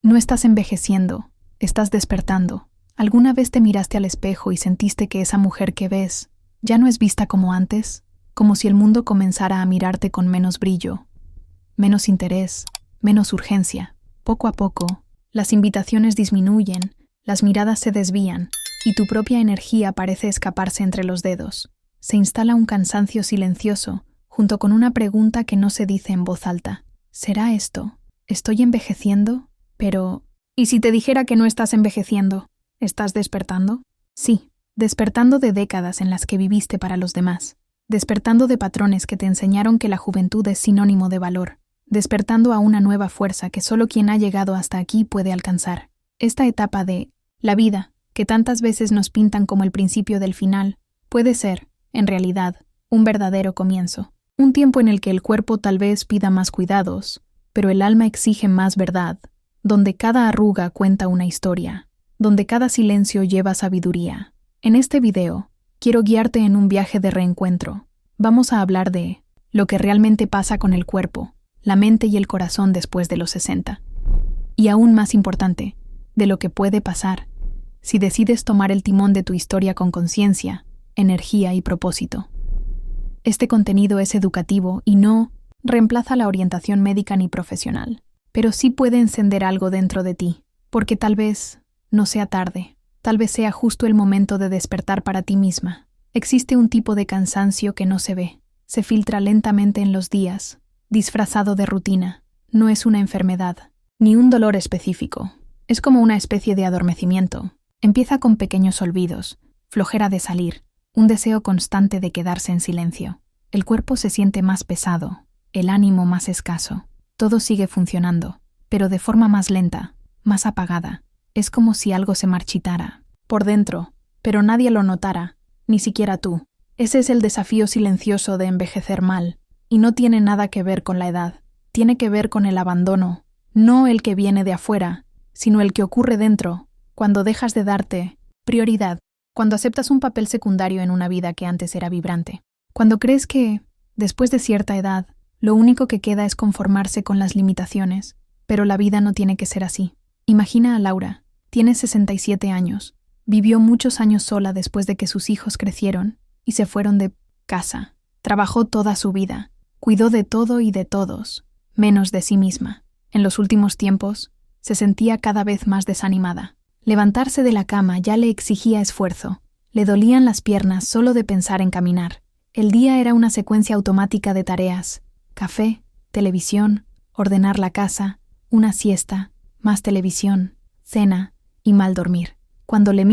No estás envejeciendo, estás despertando. ¿Alguna vez te miraste al espejo y sentiste que esa mujer que ves ya no es vista como antes? Como si el mundo comenzara a mirarte con menos brillo, menos interés, menos urgencia. Poco a poco, las invitaciones disminuyen, las miradas se desvían y tu propia energía parece escaparse entre los dedos. Se instala un cansancio silencioso, junto con una pregunta que no se dice en voz alta. ¿Será esto? ¿Estoy envejeciendo? Pero, ¿y si te dijera que no estás envejeciendo? ¿Estás despertando? Sí, despertando de décadas en las que viviste para los demás. Despertando de patrones que te enseñaron que la juventud es sinónimo de valor. Despertando a una nueva fuerza que solo quien ha llegado hasta aquí puede alcanzar. Esta etapa de la vida, que tantas veces nos pintan como el principio del final, puede ser, en realidad, un verdadero comienzo. Un tiempo en el que el cuerpo tal vez pida más cuidados, pero el alma exige más verdad, donde cada arruga cuenta una historia, donde cada silencio lleva sabiduría. En este video, quiero guiarte en un viaje de reencuentro. Vamos a hablar de lo que realmente pasa con el cuerpo, la mente y el corazón después de los 60. Y aún más importante, de lo que puede pasar si decides tomar el timón de tu historia con conciencia, energía y propósito. Este contenido es educativo y no reemplaza la orientación médica ni profesional, pero sí puede encender algo dentro de ti, porque tal vez no sea tarde, tal vez sea justo el momento de despertar para ti misma. Existe un tipo de cansancio que no se ve, se filtra lentamente en los días, disfrazado de rutina. No es una enfermedad, ni un dolor específico. Es como una especie de adormecimiento. Empieza con pequeños olvidos, flojera de salir, un deseo constante de quedarse en silencio. El cuerpo se siente más pesado, el ánimo más escaso. Todo sigue funcionando, pero de forma más lenta, más apagada. Es como si algo se marchitara por dentro, pero nadie lo notara, ni siquiera tú. Ese es el desafío silencioso de envejecer mal. Y no tiene nada que ver con la edad, tiene que ver con el abandono, no el que viene de afuera, sino el que ocurre dentro, cuando dejas de darte prioridad, cuando aceptas un papel secundario en una vida que antes era vibrante, cuando crees que, después de cierta edad, lo único que queda es conformarse con las limitaciones, pero la vida no tiene que ser así. Imagina a Laura, tiene 67 años, vivió muchos años sola después de que sus hijos crecieron y se fueron de casa, trabajó toda su vida, cuidó de todo y de todos, menos de sí misma. En los últimos tiempos, se sentía cada vez más desanimada. Levantarse de la cama ya le exigía esfuerzo. Le dolían las piernas solo de pensar en caminar. El día era una secuencia automática de tareas. Café, televisión, ordenar la casa, una siesta, más televisión, cena y mal dormir. Cuando le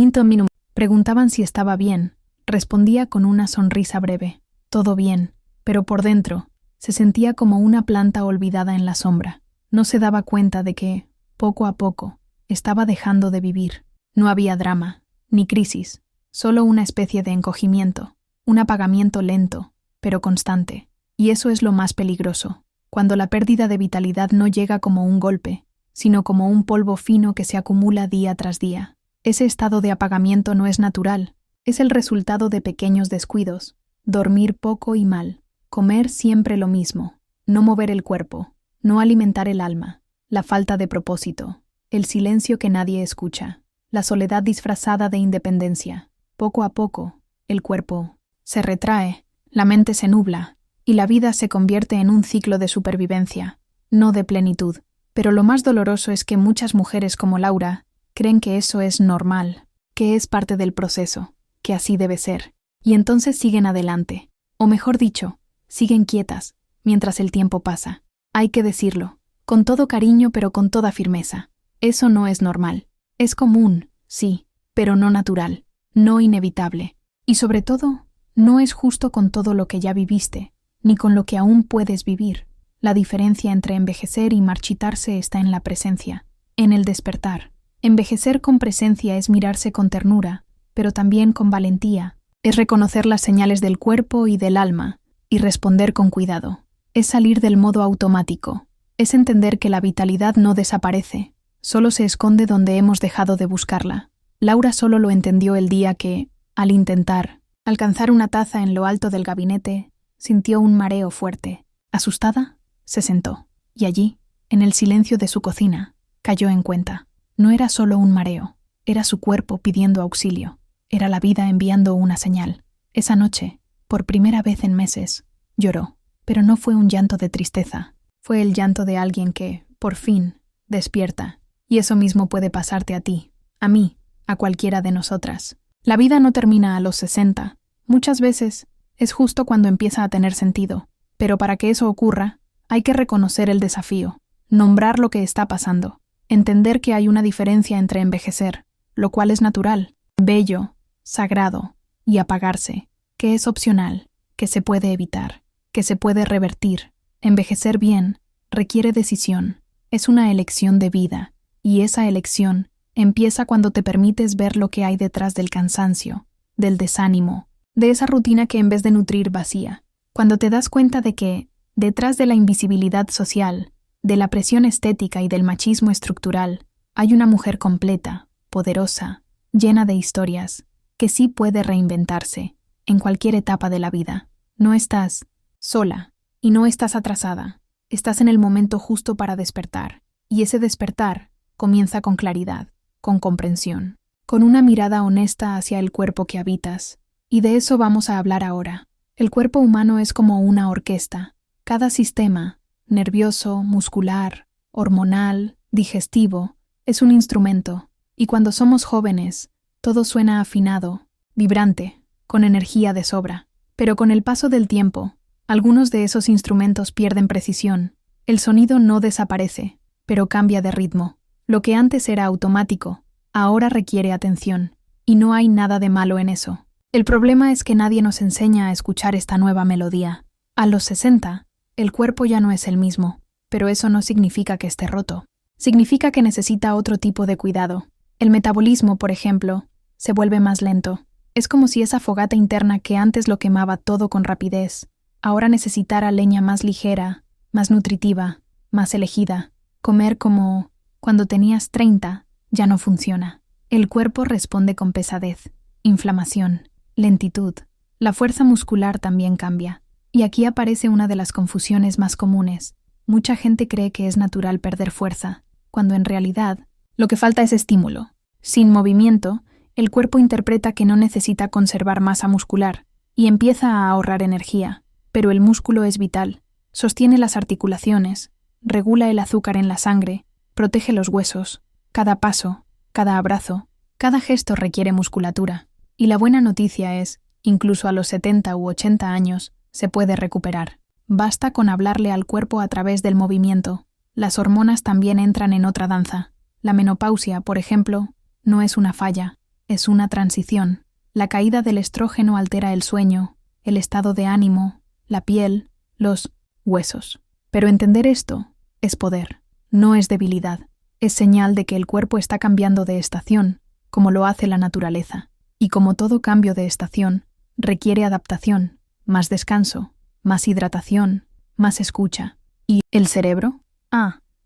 preguntaban si estaba bien, respondía con una sonrisa breve. Todo bien, pero por dentro, se sentía como una planta olvidada en la sombra. No se daba cuenta de que, poco a poco, estaba dejando de vivir. No había drama, ni crisis, solo una especie de encogimiento, un apagamiento lento, pero constante. Y eso es lo más peligroso, cuando la pérdida de vitalidad no llega como un golpe, sino como un polvo fino que se acumula día tras día. Ese estado de apagamiento no es natural, es el resultado de pequeños descuidos, dormir poco y mal, comer siempre lo mismo, no mover el cuerpo, no alimentar el alma, la falta de propósito, el silencio que nadie escucha, la soledad disfrazada de independencia. Poco a poco, el cuerpo se retrae, la mente se nubla, y la vida se convierte en un ciclo de supervivencia, no de plenitud. Pero lo más doloroso es que muchas mujeres como Laura creen que eso es normal, que es parte del proceso, que así debe ser, y entonces siguen adelante, o mejor dicho, siguen quietas, mientras el tiempo pasa. Hay que decirlo, con todo cariño pero con toda firmeza. Eso no es normal. Es común, sí, pero no natural, no inevitable. Y sobre todo, no es justo con todo lo que ya viviste, ni con lo que aún puedes vivir. La diferencia entre envejecer y marchitarse está en la presencia, en el despertar. Envejecer con presencia es mirarse con ternura, pero también con valentía. Es reconocer las señales del cuerpo y del alma, y responder con cuidado. Es salir del modo automático. Es entender que la vitalidad no desaparece, solo se esconde donde hemos dejado de buscarla. Laura solo lo entendió el día que, al intentar alcanzar una taza en lo alto del gabinete, sintió un mareo fuerte. Asustada, se sentó, y allí, en el silencio de su cocina, Cayó en cuenta. No era solo un mareo, era su cuerpo pidiendo auxilio. Era la vida enviando una señal. Esa noche, por primera vez en meses, lloró. Pero no fue un llanto de tristeza. Fue el llanto de alguien que, por fin, despierta. Y eso mismo puede pasarte a ti, a mí, a cualquiera de nosotras. La vida no termina a los 60. Muchas veces es justo cuando empieza a tener sentido. Pero para que eso ocurra, hay que reconocer el desafío, nombrar lo que está pasando, entender que hay una diferencia entre envejecer, lo cual es natural, bello, sagrado, y apagarse, que es opcional, que se puede evitar, que se puede revertir. Envejecer bien requiere decisión, es una elección de vida, y esa elección empieza cuando te permites ver lo que hay detrás del cansancio, del desánimo, de esa rutina que en vez de nutrir vacía. Cuando te das cuenta de que, detrás de la invisibilidad social, de la presión estética y del machismo estructural, hay una mujer completa, poderosa, llena de historias, que sí puede reinventarse en cualquier etapa de la vida. No estás sola y no estás atrasada. Estás en el momento justo para despertar, y ese despertar comienza con claridad, con comprensión, con una mirada honesta hacia el cuerpo que habitas. Y de eso vamos a hablar ahora. El cuerpo humano es como una orquesta. Cada sistema, nervioso, muscular, hormonal, digestivo, es un instrumento, y cuando somos jóvenes, todo suena afinado, vibrante, con energía de sobra. Pero con el paso del tiempo, algunos de esos instrumentos pierden precisión. El sonido no desaparece, pero cambia de ritmo. Lo que antes era automático, ahora requiere atención, y no hay nada de malo en eso. El problema es que nadie nos enseña a escuchar esta nueva melodía. A los 60, el cuerpo ya no es el mismo, pero eso no significa que esté roto. Significa que necesita otro tipo de cuidado. El metabolismo, por ejemplo, se vuelve más lento. Es como si esa fogata interna que antes lo quemaba todo con rapidez, ahora necesitara leña más ligera, más nutritiva, más elegida. Comer como cuando tenías 30 ya no funciona. El cuerpo responde con pesadez, inflamación, lentitud. La fuerza muscular también cambia. Y aquí aparece una de las confusiones más comunes. Mucha gente cree que es natural perder fuerza, cuando en realidad lo que falta es estímulo. Sin movimiento, el cuerpo interpreta que no necesita conservar masa muscular y empieza a ahorrar energía. Pero el músculo es vital. Sostiene las articulaciones, regula el azúcar en la sangre, protege los huesos. Cada paso, cada abrazo, cada gesto requiere musculatura. Y la buena noticia es, incluso a los 70 u 80 años, se puede recuperar. Basta con hablarle al cuerpo a través del movimiento. Las hormonas también entran en otra danza. La menopausia, por ejemplo, no es una falla, es una transición. La caída del estrógeno altera el sueño, el estado de ánimo, la piel, los huesos. Pero entender esto es poder, no es debilidad. Es señal de que el cuerpo está cambiando de estación, como lo hace la naturaleza. Y como todo cambio de estación, requiere adaptación, más descanso, más hidratación, más escucha. ¿Y el cerebro?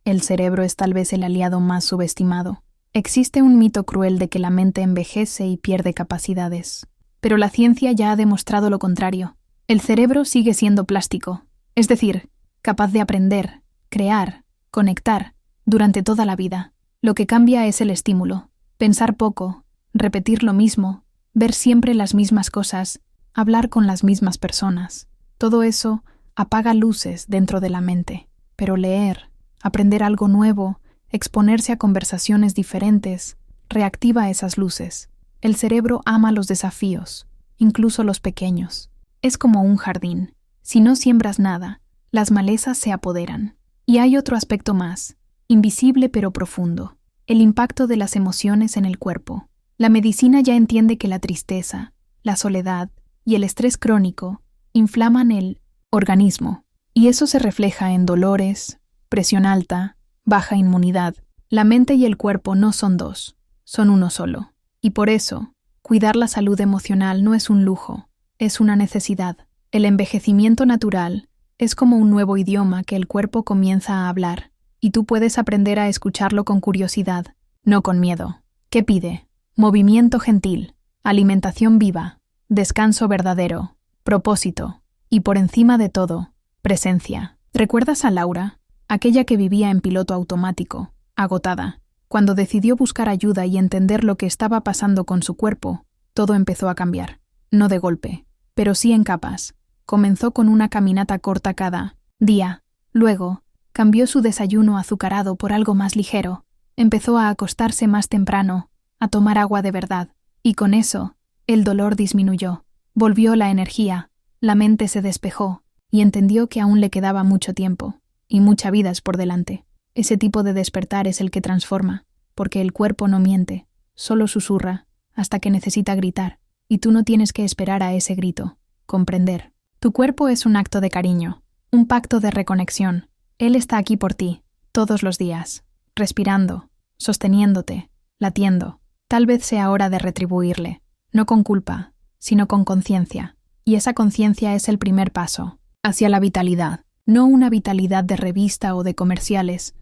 El cerebro es tal vez el aliado más subestimado. Existe un mito cruel de que la mente envejece y pierde capacidades. Pero la ciencia ya ha demostrado lo contrario. El cerebro sigue siendo plástico, es decir, capaz de aprender, crear, conectar, durante toda la vida. Lo que cambia es el estímulo. Pensar poco, repetir lo mismo, ver siempre las mismas cosas, hablar con las mismas personas. Todo eso apaga luces dentro de la mente. Pero leer, aprender algo nuevo, exponerse a conversaciones diferentes, reactiva esas luces. El cerebro ama los desafíos, incluso los pequeños. Es como un jardín. Si no siembras nada, las malezas se apoderan. Y hay otro aspecto más, invisible pero profundo, el impacto de las emociones en el cuerpo. La medicina ya entiende que la tristeza, la soledad y el estrés crónico inflaman el organismo, y eso se refleja en dolores, presión alta, baja inmunidad. La mente y el cuerpo no son dos, son uno solo. Y por eso, cuidar la salud emocional no es un lujo, es una necesidad. El envejecimiento natural es como un nuevo idioma que el cuerpo comienza a hablar, y tú puedes aprender a escucharlo con curiosidad, no con miedo. ¿Qué pide? Movimiento gentil, alimentación viva, descanso verdadero, propósito, y por encima de todo, presencia. ¿Recuerdas a Laura? Aquella que vivía en piloto automático, agotada. Cuando decidió buscar ayuda y entender lo que estaba pasando con su cuerpo, todo empezó a cambiar. No de golpe, pero sí en capas. Comenzó con una caminata corta cada día. Luego, cambió su desayuno azucarado por algo más ligero. Empezó a acostarse más temprano, a tomar agua de verdad. Y con eso, el dolor disminuyó. Volvió la energía, la mente se despejó y entendió que aún le quedaba mucho tiempo y mucha vida por delante. Ese tipo de despertar es el que transforma, porque el cuerpo no miente, solo susurra hasta que necesita gritar, y tú no tienes que esperar a ese grito. Comprender. Tu cuerpo es un acto de cariño, un pacto de reconexión. Él está aquí por ti, todos los días, respirando, sosteniéndote, latiendo. Tal vez sea hora de retribuirle, no con culpa, sino con conciencia. Y esa conciencia es el primer paso hacia la vitalidad. No una vitalidad de revista o de comerciales,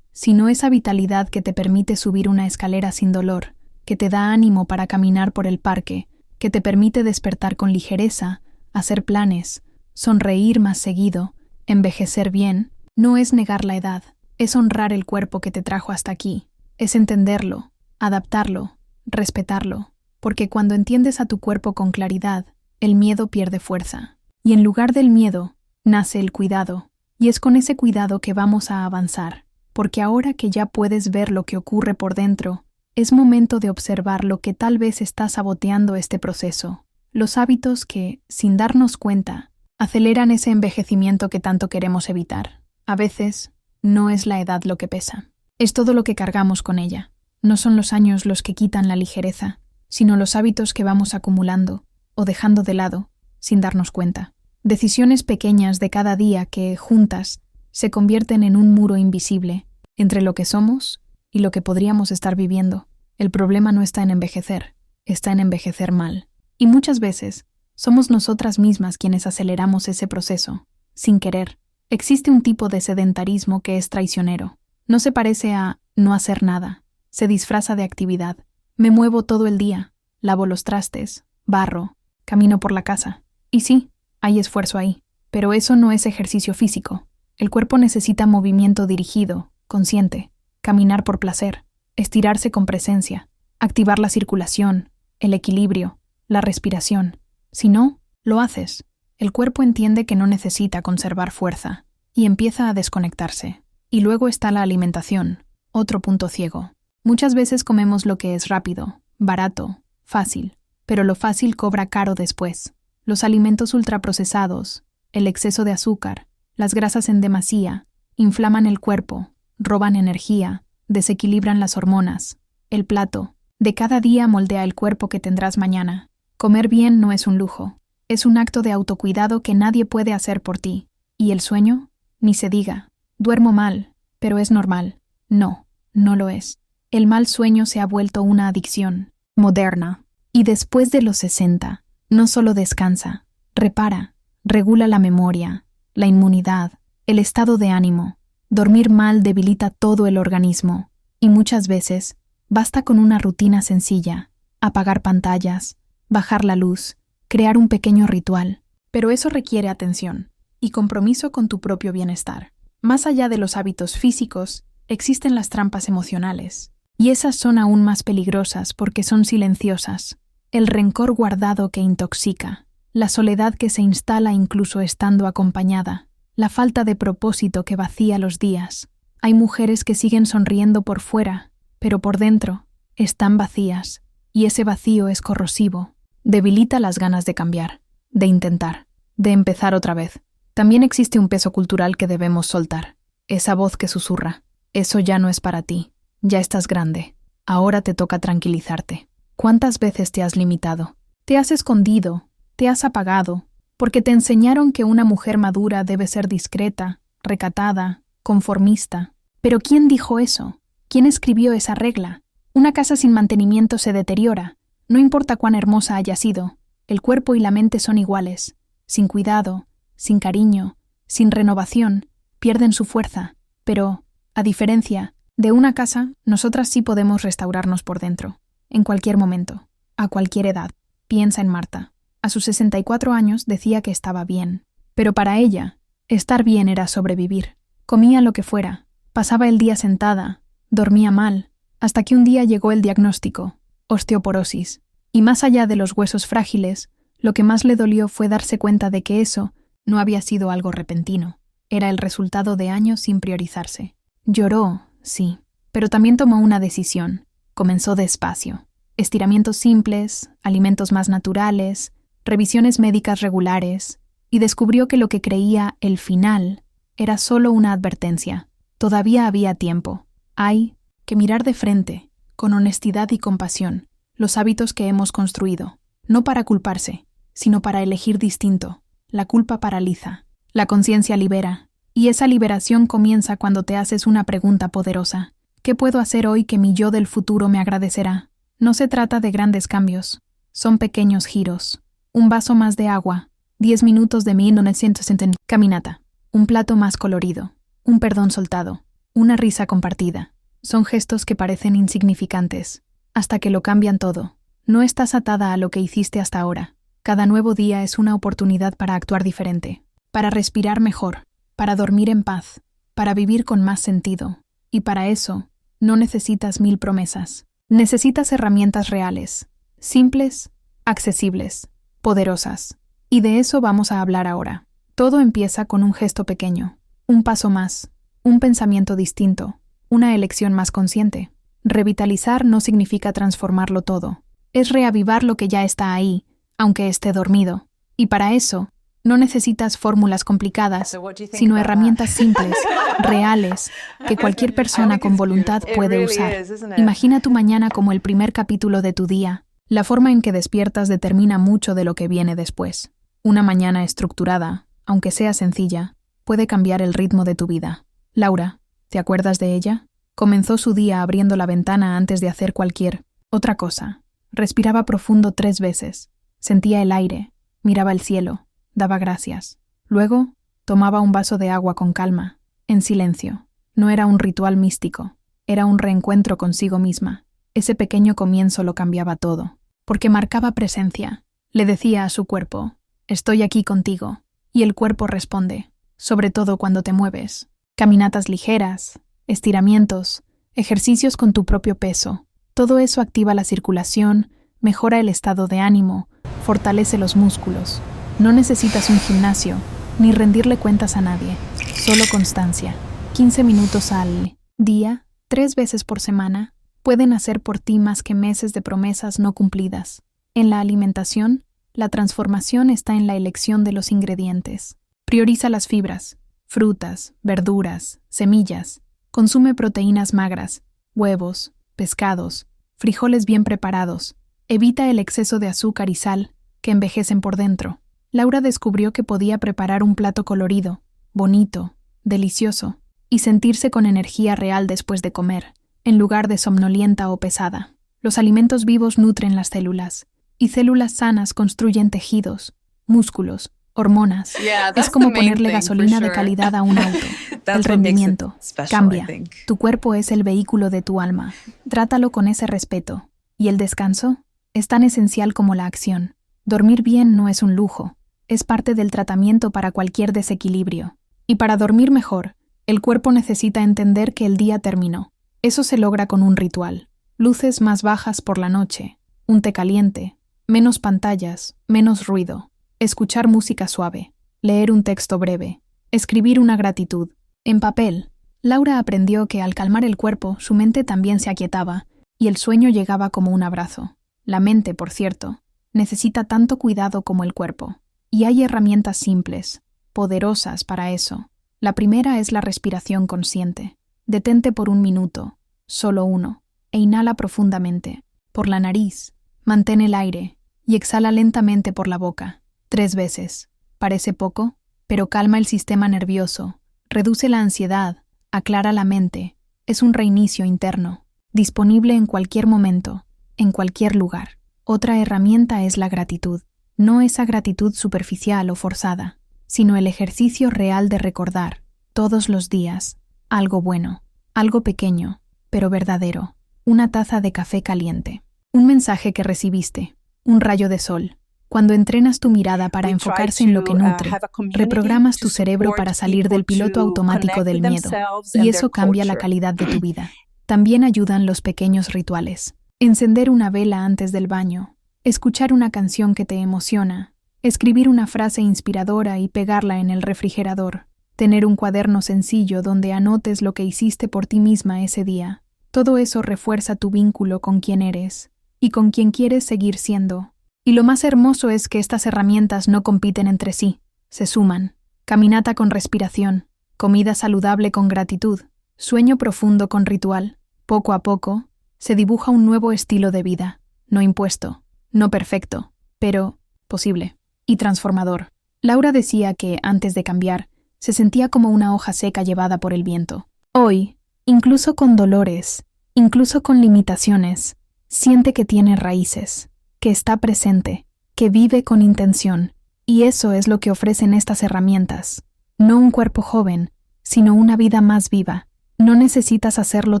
sino esa vitalidad que te permite subir una escalera sin dolor, que te da ánimo para caminar por el parque, que te permite despertar con ligereza, hacer planes, sonreír más seguido, envejecer bien. No es negar la edad, es honrar el cuerpo que te trajo hasta aquí, es entenderlo, adaptarlo, respetarlo, porque cuando entiendes a tu cuerpo con claridad, el miedo pierde fuerza. Y en lugar del miedo, nace el cuidado, y es con ese cuidado que vamos a avanzar, porque ahora que ya puedes ver lo que ocurre por dentro, es momento de observar lo que tal vez está saboteando este proceso, los hábitos que, sin darnos cuenta, aceleran ese envejecimiento que tanto queremos evitar. A veces, no es la edad lo que pesa, es todo lo que cargamos con ella. No son los años los que quitan la ligereza, sino los hábitos que vamos acumulando o dejando de lado, sin darnos cuenta. Decisiones pequeñas de cada día que, juntas, se convierten en un muro invisible entre lo que somos y lo que podríamos estar viviendo. El problema no está en envejecer, está en envejecer mal. Y muchas veces, somos nosotras mismas quienes aceleramos ese proceso, sin querer. Existe un tipo de sedentarismo que es traicionero. No se parece a no hacer nada, se disfraza de actividad. Me muevo todo el día, lavo los trastes, barro, camino por la casa. Y sí, hay esfuerzo ahí, pero eso no es ejercicio físico. El cuerpo necesita movimiento dirigido, consciente, caminar por placer, estirarse con presencia, activar la circulación, el equilibrio, la respiración. Si no, lo haces. El cuerpo entiende que no necesita conservar fuerza y empieza a desconectarse. Y luego está la alimentación, otro punto ciego. Muchas veces comemos lo que es rápido, barato, fácil, pero lo fácil cobra caro después. Los alimentos ultraprocesados, el exceso de azúcar, las grasas en demasía, inflaman el cuerpo, roban energía, desequilibran las hormonas. El plato de cada día moldea el cuerpo que tendrás mañana. Comer bien no es un lujo, es un acto de autocuidado que nadie puede hacer por ti. ¿Y el sueño? Ni se diga. Duermo mal, pero es normal. No, no lo es. El mal sueño se ha vuelto una adicción moderna. Y después de los 60, no solo descansa, repara, regula la memoria, la inmunidad, el estado de ánimo. Dormir mal debilita todo el organismo, y muchas veces basta con una rutina sencilla, apagar pantallas, bajar la luz, crear un pequeño ritual. Pero eso requiere atención y compromiso con tu propio bienestar. Más allá de los hábitos físicos, existen las trampas emocionales, y esas son aún más peligrosas porque son silenciosas. El rencor guardado que intoxica, la soledad que se instala incluso estando acompañada, la falta de propósito que vacía los días. Hay mujeres que siguen sonriendo por fuera, pero por dentro están vacías, y ese vacío es corrosivo. Debilita las ganas de cambiar, de intentar, de empezar otra vez. También existe un peso cultural que debemos soltar. Esa voz que susurra, eso ya no es para ti, ya estás grande, ahora te toca tranquilizarte. ¿Cuántas veces te has limitado? Te has escondido, te has apagado, porque te enseñaron que una mujer madura debe ser discreta, recatada, conformista. ¿Pero quién dijo eso? ¿Quién escribió esa regla? Una casa sin mantenimiento se deteriora, no importa cuán hermosa haya sido. El cuerpo y la mente son iguales. Sin cuidado, sin cariño, sin renovación, pierden su fuerza. Pero, a diferencia de una casa, nosotras sí podemos restaurarnos por dentro. En cualquier momento, a cualquier edad. Piensa en Marta. A sus 64 años decía que estaba bien. Pero para ella, estar bien era sobrevivir. Comía lo que fuera, pasaba el día sentada, Dormía mal, hasta que un día llegó el diagnóstico, osteoporosis. Y más allá de los huesos frágiles, lo que más le dolió fue darse cuenta de que eso no había sido algo repentino. Era el resultado de años sin priorizarse. Lloró, sí, pero también tomó una decisión. Comenzó despacio. Estiramientos simples, alimentos más naturales, revisiones médicas regulares, y descubrió que lo que creía el final era solo una advertencia. Todavía había tiempo. Hay que mirar de frente, con honestidad y compasión, los hábitos que hemos construido, no para culparse, sino para elegir distinto. La culpa paraliza, la conciencia libera, y esa liberación comienza cuando te haces una pregunta poderosa. ¿Qué puedo hacer hoy que mi yo del futuro me agradecerá? No se trata de grandes cambios, son pequeños giros. Un vaso más de agua, 10 minutos de 1970 caminata, un plato más colorido, un perdón soltado, una risa compartida. Son gestos que parecen insignificantes, hasta que lo cambian todo. No estás atada a lo que hiciste hasta ahora. Cada nuevo día es una oportunidad para actuar diferente, para respirar mejor, para dormir en paz, para vivir con más sentido. Y para eso, no necesitas 1000 promesas. Necesitas herramientas reales, simples, accesibles, poderosas. Y de eso vamos a hablar ahora. Todo empieza con un gesto pequeño, un paso más, un pensamiento distinto, una elección más consciente. Revitalizar no significa transformarlo todo. Es reavivar lo que ya está ahí, aunque esté dormido. Y para eso, no necesitas fórmulas complicadas, sino herramientas simples, reales, que cualquier persona con voluntad puede usar. Imagina tu mañana como el primer capítulo de tu día. La forma en que despiertas determina mucho de lo que viene después. Una mañana estructurada, aunque sea sencilla, puede cambiar el ritmo de tu vida. Laura, ¿te acuerdas de ella? Comenzó su día abriendo la ventana antes de hacer cualquier otra cosa. Respiraba profundo 3 veces. Sentía el aire, miraba el cielo, daba gracias. Luego, tomaba un vaso de agua con calma, en silencio. No era un ritual místico, era un reencuentro consigo misma. Ese pequeño comienzo lo cambiaba todo, porque marcaba presencia. Le decía a su cuerpo, estoy aquí contigo, y el cuerpo responde, sobre todo cuando te mueves. Caminatas ligeras, estiramientos, ejercicios con tu propio peso. Todo eso activa la circulación, mejora el estado de ánimo, fortalece los músculos. No necesitas un gimnasio, ni rendirle cuentas a nadie, solo constancia. 15 minutos al día, 3 veces por semana, pueden hacer por ti más que meses de promesas no cumplidas. En la alimentación, la transformación está en la elección de los ingredientes. Prioriza las fibras, frutas, verduras, semillas. Consume proteínas magras, huevos, pescados, frijoles bien preparados. Evita el exceso de azúcar y sal, que envejecen por dentro. Laura descubrió que podía preparar un plato colorido, bonito, delicioso, y sentirse con energía real después de comer, en lugar de somnolienta o pesada. Los alimentos vivos nutren las células, y células sanas construyen tejidos, músculos, hormonas. Es como ponerle gasolina de calidad a un auto. El rendimiento cambia. Tu cuerpo es el vehículo de tu alma. Trátalo con ese respeto. ¿Y el descanso? Es tan esencial como la acción. Dormir bien no es un lujo. Es parte del tratamiento para cualquier desequilibrio. Y para dormir mejor, el cuerpo necesita entender que el día terminó. Eso se logra con un ritual. Luces más bajas por la noche, un té caliente, menos pantallas, menos ruido, escuchar música suave, leer un texto breve, escribir una gratitud. En papel, Laura aprendió que al calmar el cuerpo, su mente también se aquietaba y el sueño llegaba como un abrazo. La mente, por cierto, necesita tanto cuidado como el cuerpo. Y hay herramientas simples, poderosas para eso. La primera es la respiración consciente. Detente por 1 minuto, solo 1, e inhala profundamente, por la nariz, mantén el aire y exhala lentamente por la boca, 3 veces. Parece poco, pero calma el sistema nervioso, reduce la ansiedad, aclara la mente, es un reinicio interno, disponible en cualquier momento, en cualquier lugar. Otra herramienta es la gratitud. No esa gratitud superficial o forzada, sino el ejercicio real de recordar, todos los días, algo bueno, algo pequeño, pero verdadero. Una taza de café caliente, un mensaje que recibiste, un rayo de sol. Cuando entrenas tu mirada para enfocarse en lo que nutre, reprogramas tu cerebro para salir del piloto automático del miedo, y eso cambia la calidad de tu vida. También ayudan los pequeños rituales. Encender una vela antes del baño, escuchar una canción que te emociona, escribir una frase inspiradora y pegarla en el refrigerador, tener un cuaderno sencillo donde anotes lo que hiciste por ti misma ese día. Todo eso refuerza tu vínculo con quien eres y con quien quieres seguir siendo. Y lo más hermoso es que estas herramientas no compiten entre sí, se suman. Caminata con respiración, comida saludable con gratitud, sueño profundo con ritual. Poco a poco, se dibuja un nuevo estilo de vida, no impuesto, no perfecto, pero posible y transformador. Laura decía que, antes de cambiar, se sentía como una hoja seca llevada por el viento. Hoy, incluso con dolores, incluso con limitaciones, siente que tiene raíces, que está presente, que vive con intención, y eso es lo que ofrecen estas herramientas. No un cuerpo joven, sino una vida más viva. No necesitas hacerlo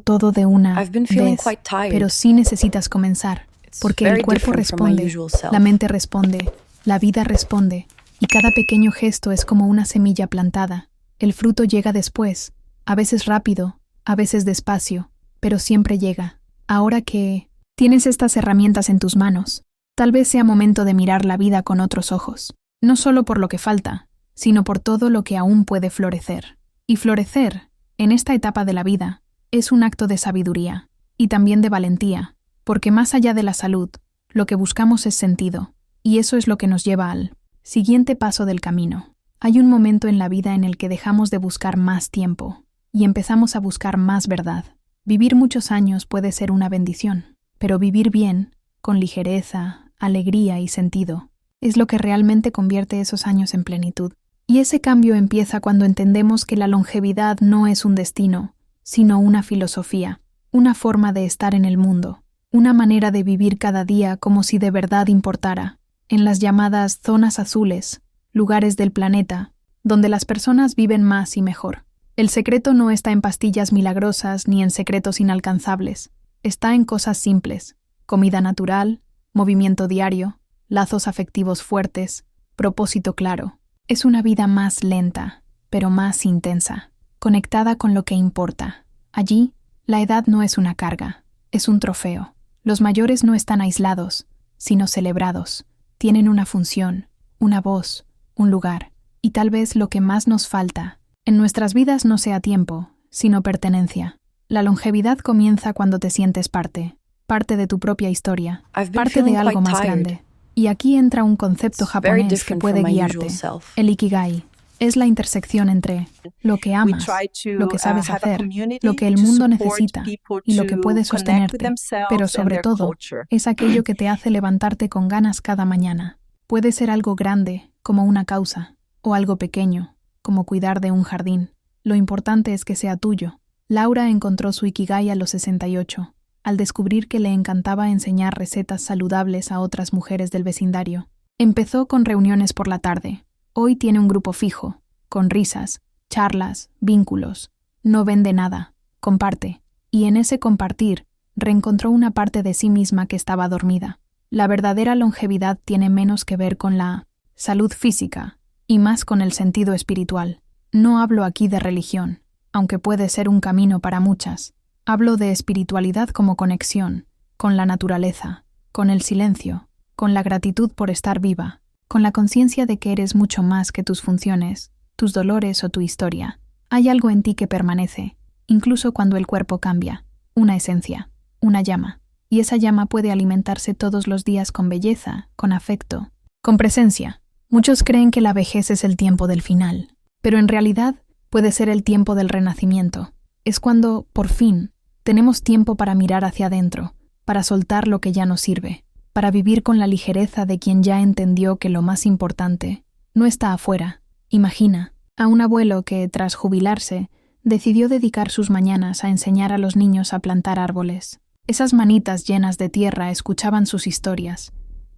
todo de una vez, pero sí necesitas comenzar, porque el cuerpo responde, la mente responde, la vida responde, y cada pequeño gesto es como una semilla plantada. El fruto llega después, a veces rápido, a veces despacio, pero siempre llega. Ahora que tienes estas herramientas en tus manos, tal vez sea momento de mirar la vida con otros ojos, no solo por lo que falta, sino por todo lo que aún puede florecer. Y florecer, en esta etapa de la vida, es un acto de sabiduría y también de valentía, porque más allá de la salud, lo que buscamos es sentido, y eso es lo que nos lleva al siguiente paso del camino. Hay un momento en la vida en el que dejamos de buscar más tiempo y empezamos a buscar más verdad. Vivir muchos años puede ser una bendición, pero vivir bien, con ligereza, alegría y sentido, es lo que realmente convierte esos años en plenitud. Y ese cambio empieza cuando entendemos que la longevidad no es un destino, sino una filosofía, una forma de estar en el mundo, una manera de vivir cada día como si de verdad importara, en las llamadas zonas azules, lugares del planeta, donde las personas viven más y mejor. El secreto no está en pastillas milagrosas ni en secretos inalcanzables, está en cosas simples, comida natural, movimiento diario, lazos afectivos fuertes, propósito claro. Es una vida más lenta, pero más intensa, conectada con lo que importa. Allí, la edad no es una carga, es un trofeo. Los mayores no están aislados, sino celebrados. Tienen una función, una voz, un lugar. Y tal vez lo que más nos falta en nuestras vidas no sea tiempo, sino pertenencia. La longevidad comienza cuando te sientes parte de tu propia historia, parte de algo más grande. Y aquí entra un concepto japonés que puede guiarte. El Ikigai es la intersección entre lo que amas, lo que sabes hacer, lo que el mundo necesita y lo que puede sostenerte, pero sobre todo es aquello que te hace levantarte con ganas cada mañana. Puede ser algo grande, como una causa, o algo pequeño, como cuidar de un jardín. Lo importante es que sea tuyo. Laura encontró su Ikigai a los 68. Al descubrir que le encantaba enseñar recetas saludables a otras mujeres del vecindario. Empezó con reuniones por la tarde. Hoy tiene un grupo fijo, con risas, charlas, vínculos. No vende nada, comparte. Y en ese compartir, reencontró una parte de sí misma que estaba dormida. La verdadera longevidad tiene menos que ver con la salud física y más con el sentido espiritual. No hablo aquí de religión, aunque puede ser un camino para muchas. Hablo de espiritualidad como conexión, con la naturaleza, con el silencio, con la gratitud por estar viva, con la conciencia de que eres mucho más que tus funciones, tus dolores o tu historia. Hay algo en ti que permanece, incluso cuando el cuerpo cambia, una esencia, una llama, y esa llama puede alimentarse todos los días con belleza, con afecto, con presencia. Muchos creen que la vejez es el tiempo del final, pero en realidad puede ser el tiempo del renacimiento. Es cuando, por fin, tenemos tiempo para mirar hacia adentro, para soltar lo que ya no sirve, para vivir con la ligereza de quien ya entendió que lo más importante no está afuera. Imagina a un abuelo que, tras jubilarse, decidió dedicar sus mañanas a enseñar a los niños a plantar árboles. Esas manitas llenas de tierra escuchaban sus historias,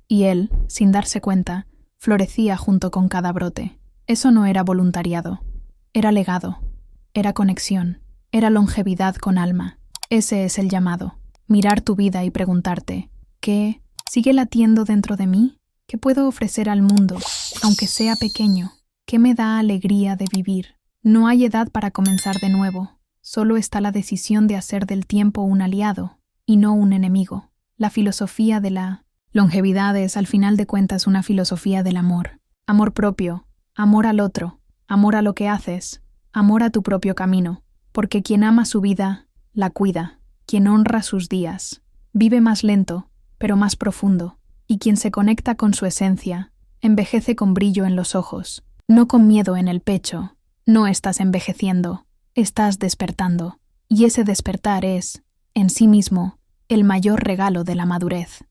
y él, sin darse cuenta, florecía junto con cada brote. Eso no era voluntariado, era legado, era conexión, era longevidad con alma. Ese es el llamado, mirar tu vida y preguntarte, ¿qué sigue latiendo dentro de mí? ¿Qué puedo ofrecer al mundo, aunque sea pequeño? ¿Qué me da alegría de vivir? No hay edad para comenzar de nuevo, Solo está la decisión de hacer del tiempo un aliado y no un enemigo. La filosofía de la longevidad es, al final de cuentas, una filosofía del amor. Amor propio, amor al otro, amor a lo que haces, amor a tu propio camino, porque quien ama su vida, la cuida, quien honra sus días, vive más lento, pero más profundo, y quien se conecta con su esencia, envejece con brillo en los ojos, no con miedo en el pecho. No estás envejeciendo, estás despertando, y ese despertar es, en sí mismo, el mayor regalo de la madurez.